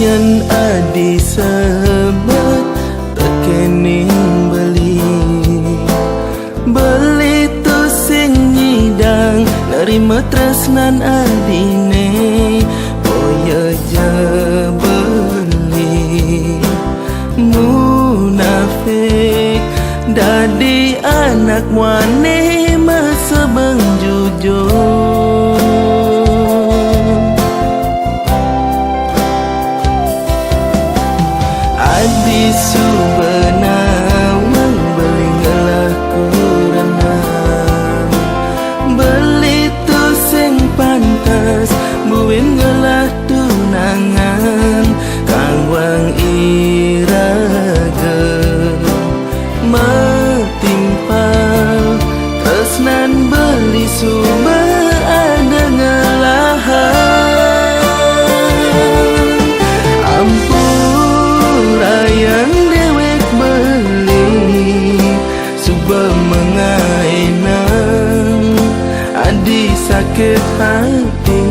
yen adi sebut tekening beli tu sing nyidang nerima tresnan adine boyo je beli munafik dadi anak wane masa bang jujur adi subenawang beli ngelah kuranang beli tu sing pantas buin ngelah tunangan kang wang iraga metimpal tresnan beli sumber ada ngelahan ampurayang dewek beli subah mengainang adi sakit hati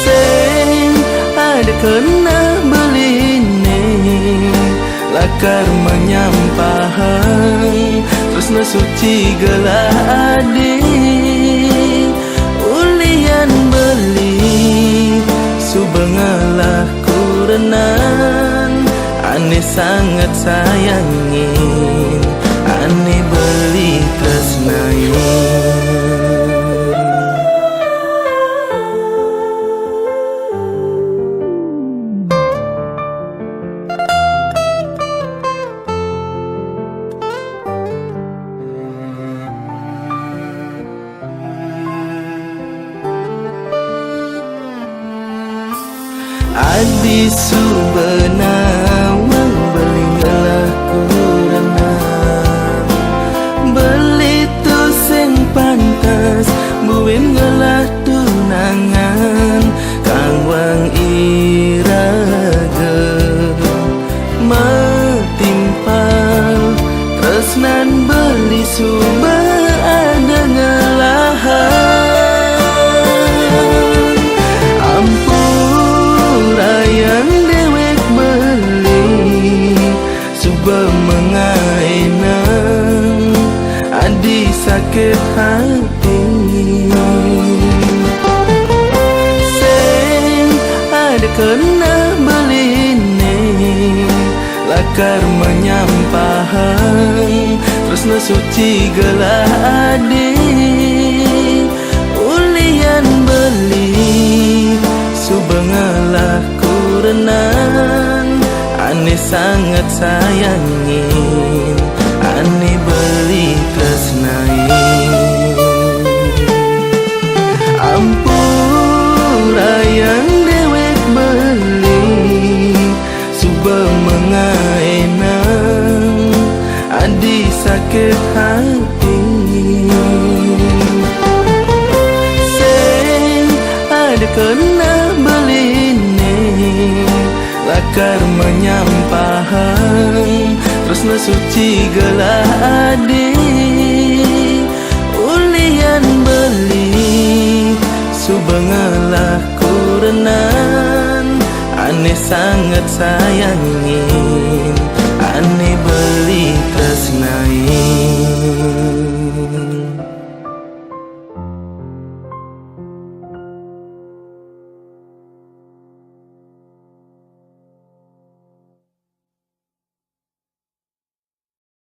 sing ada kena beline lakar menyampahan terus nasuci gelah adi ulian beli subengalah kurenan ane sangat sayangin ane beli tresnain adi subenawang beli ngelah kuranang beli tu sing pantas buin ngelah tunangan kang wang iraga metimpal tresnan beli sumber ada ngelahan ampurayang dewek beli subah mengainang adi sakit hati sing ada kena beline lakar menyampahan terus nasuci gelah adi ulian beli subengalah kurenan ane sangat sayangin ane beli tresnain ampurayang dewek beli subah mengainang adi sakit hati sing ada kena beline lakar menyampahan terus nasuci gelah adi ulian beli subengalah kurenan ane sangat sayangin ane beli tresnain